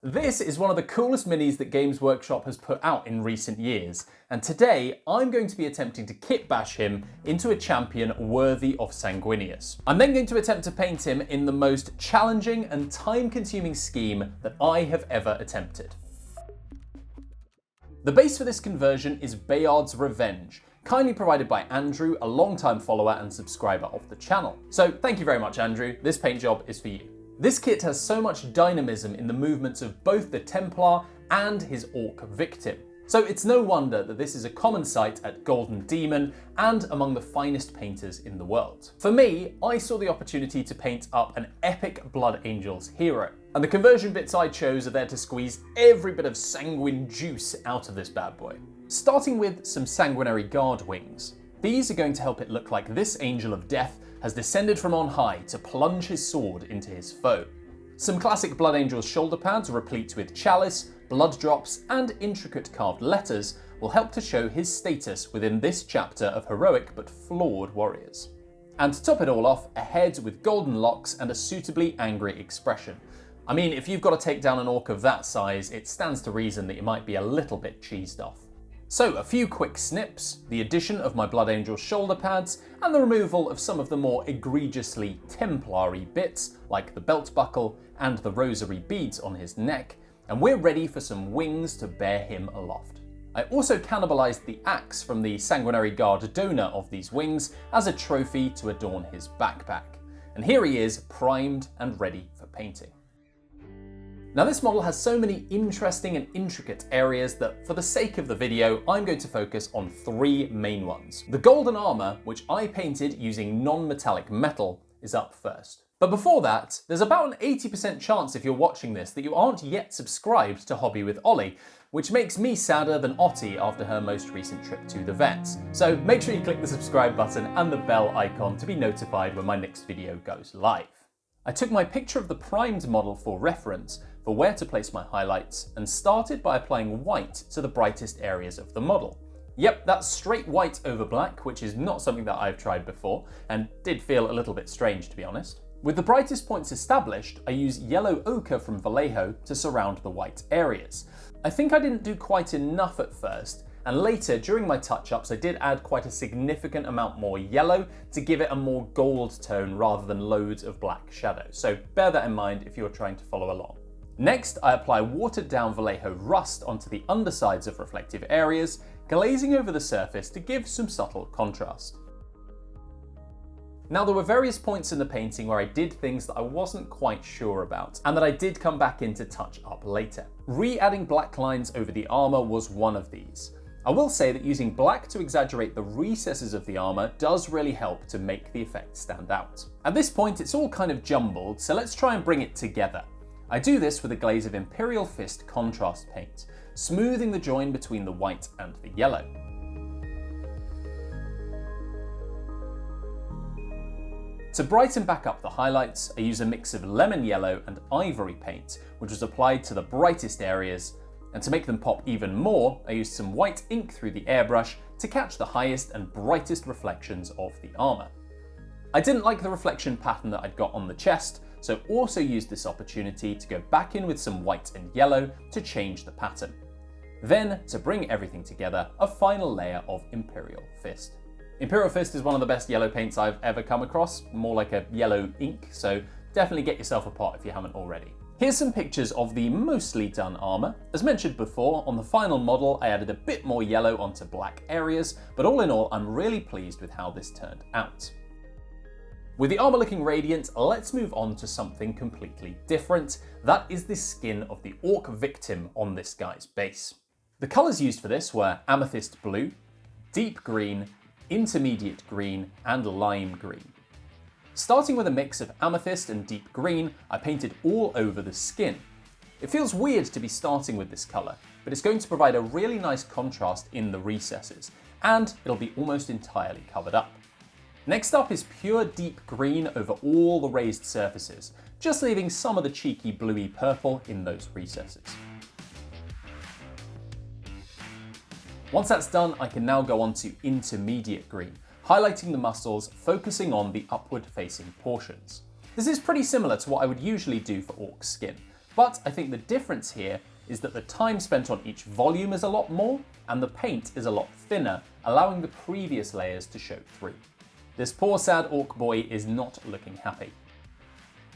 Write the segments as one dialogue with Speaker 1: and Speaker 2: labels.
Speaker 1: This is one of the coolest minis that Games Workshop has put out in recent years, and today I'm going to be attempting to kitbash him into a champion worthy of Sanguinius. I'm then going to attempt to paint him in the most challenging and time-consuming scheme that I have ever attempted. The base for this conversion is Bayard's Revenge, kindly provided by Andrew, a long-time follower and subscriber of the channel. So thank you very much, Andrew. This paint job is for you. This kit has so much dynamism in the movements of both the Templar and his Orc victim. So it's no wonder that this is a common sight at Golden Demon and among the finest painters in the world. For me, I saw the opportunity to paint up an epic Blood Angels hero. And the conversion bits I chose are there to squeeze every bit of sanguine juice out of this bad boy. Starting with some Sanguinary Guard wings. These are going to help it look like this Angel of Death has descended from on high to plunge his sword into his foe. Some classic Blood Angels shoulder pads replete with chalice, blood drops, and intricate carved letters will help to show his status within this chapter of heroic but flawed warriors. And to top it all off, a head with golden locks and a suitably angry expression. I mean, if you've got to take down an orc of that size, it stands to reason that you might be a little bit cheesed off. So a few quick snips, the addition of my Blood Angel shoulder pads, and the removal of some of the more egregiously Templary bits, like the belt buckle and the rosary beads on his neck, and we're ready for some wings to bear him aloft. I also cannibalized the axe from the Sanguinary Guard donor of these wings as a trophy to adorn his backpack. And here he is, primed and ready for painting. Now this model has so many interesting and intricate areas that for the sake of the video, I'm going to focus on three main ones. The golden armor, which I painted using non-metallic metal, is up first. But before that, there's about an 80% chance if you're watching this that you aren't yet subscribed to Hobby with Ollie, which makes me sadder than Ottie after her most recent trip to the vets. So make sure you click the subscribe button and the bell icon to be notified when my next video goes live. I took my picture of the primed model for reference for where to place my highlights and started by applying white to the brightest areas of the model. Yep, that's straight white over black, which is not something that I've tried before and did feel a little bit strange, to be honest. With the brightest points established, I use yellow ochre from Vallejo to surround the white areas. I think I didn't do quite enough at first, and later during my touch-ups I did add quite a significant amount more yellow to give it a more gold tone rather than loads of black shadows, so bear that in mind if you're trying to follow along. Next, I apply watered down Vallejo rust onto the undersides of reflective areas, glazing over the surface to give some subtle contrast. Now there were various points in the painting where I did things that I wasn't quite sure about, and that I did come back in to touch up later. Re-adding black lines over the armor was one of these. I will say that using black to exaggerate the recesses of the armor does really help to make the effect stand out. At this point it's all kind of jumbled, so let's try and bring it together. I do this with a glaze of Imperial Fist contrast paint, smoothing the join between the white and the yellow. To brighten back up the highlights, I use a mix of lemon yellow and ivory paint, which was applied to the brightest areas, and to make them pop even more, I used some white ink through the airbrush to catch the highest and brightest reflections of the armor. I didn't like the reflection pattern that I'd got on the chest, so also used this opportunity to go back in with some white and yellow to change the pattern. Then, to bring everything together, a final layer of Imperial Fist. Imperial Fist is one of the best yellow paints I've ever come across, more like a yellow ink, so definitely get yourself a pot if you haven't already. Here's some pictures of the mostly done armor. As mentioned before, on the final model I added a bit more yellow onto black areas, but all in all I'm really pleased with how this turned out. With the armor looking radiant, let's move on to something completely different. That is the skin of the Orc victim on this guy's base. The colours used for this were amethyst blue, deep green, intermediate green, and lime green. Starting with a mix of amethyst and deep green, I painted all over the skin. It feels weird to be starting with this colour, but it's going to provide a really nice contrast in the recesses, and it'll be almost entirely covered up. Next up is pure deep green over all the raised surfaces, just leaving some of the cheeky bluey purple in those recesses. Once that's done, I can now go on to intermediate green, highlighting the muscles, focusing on the upward facing portions. This is pretty similar to what I would usually do for Orc Skin, But I think the difference here is that the time spent on each volume is a lot more, and the paint is a lot thinner, allowing the previous layers to show through. This poor sad orc boy is not looking happy.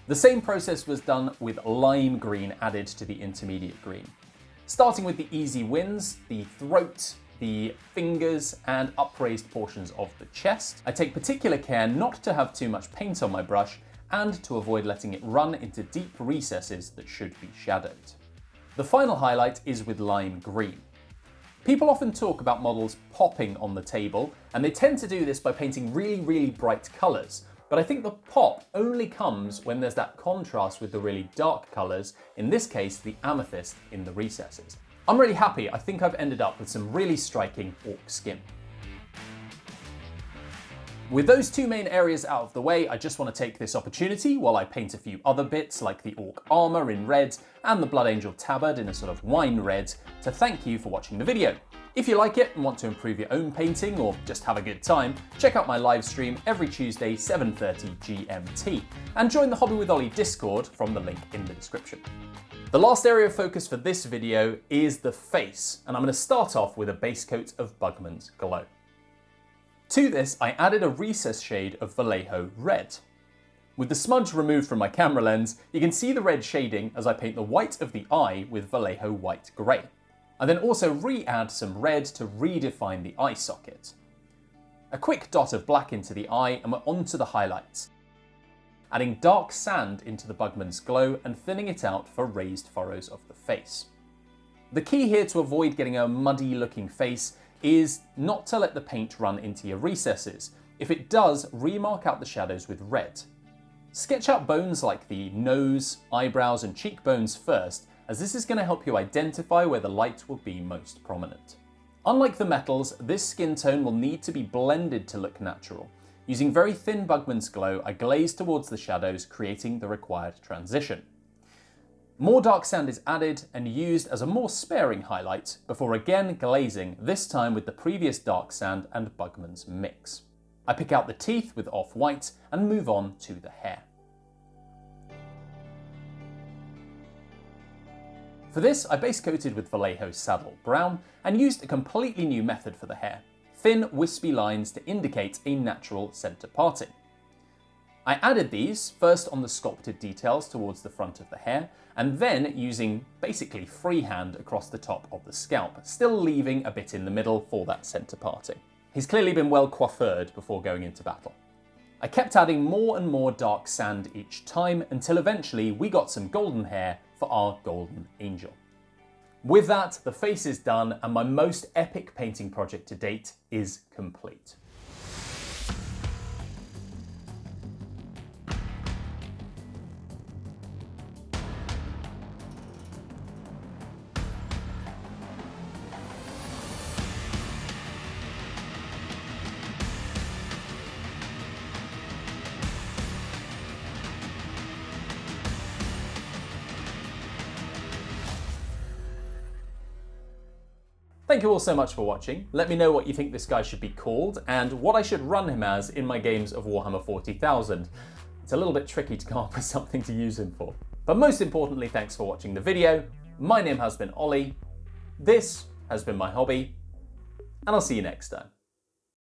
Speaker 1: The same process was done with lime green added to the intermediate green. Starting with the easy wins, the throat, the fingers, and upraised portions of the chest, I take particular care not to have too much paint on my brush and to avoid letting it run into deep recesses that should be shadowed. The final highlight is with lime green. People often talk about models popping on the table, and they tend to do this by painting really bright colours, but I think the pop only comes when there's that contrast with the really dark colours, in this case the amethyst in the recesses. I'm really happy. I think I've ended up with some really striking orc skin. With those two main areas out of the way, I just want to take this opportunity while I paint a few other bits like the orc armour in red and the Blood Angel tabard in a sort of wine red to thank you for watching the video. If you like it and want to improve your own painting or just have a good time, check out my live stream every Tuesday 7:30 GMT and join the Hobby with Ollie Discord from the link in the description. The last area of focus for this video is the face, and I'm going to start off with a base coat of Bugman's Glow. To this, I added a recess shade of Vallejo Red. With the smudge removed from my camera lens, you can see the red shading as I paint the white of the eye with Vallejo White Grey. I then also re-add some red to redefine the eye socket. A quick dot of black into the eye and we're on to the highlights. Adding dark sand into the Bugman's Glow and thinning it out for raised furrows of the face. The key here to avoid getting a muddy looking face is not to let the paint run into your recesses. If it does, remark out the shadows with red. Sketch out bones like the nose, eyebrows and cheekbones first, as this is going to help you identify where the light will be most prominent. Unlike the metals, this skin tone will need to be blended to look natural. Using very thin Bugman's Glow, I glaze towards the shadows, creating the required transition. More dark sand is added and used as a more sparing highlight, before again glazing, this time with the previous dark sand and Bugman's mix. I pick out the teeth with off-white and move on to the hair. For this, I base coated with Vallejo Saddle Brown and used a completely new method for the hair. Thin, wispy lines to indicate a natural centre parting. I added these first on the sculpted details towards the front of the hair, and then using basically freehand across the top of the scalp, still leaving a bit in the middle for that centre parting. He's clearly been well coiffured before going into battle. I kept adding more and more dark sand each time until eventually we got some golden hair for our golden angel. With that, the face is done and my most epic painting project to date is complete. Thank you all so much for watching. Let me know what you think this guy should be called and what I should run him as in my games of Warhammer 40,000. It's a little bit tricky to come up with something to use him for. But most importantly, thanks for watching the video. My name has been Ollie. This has been my hobby, and I'll see you next time.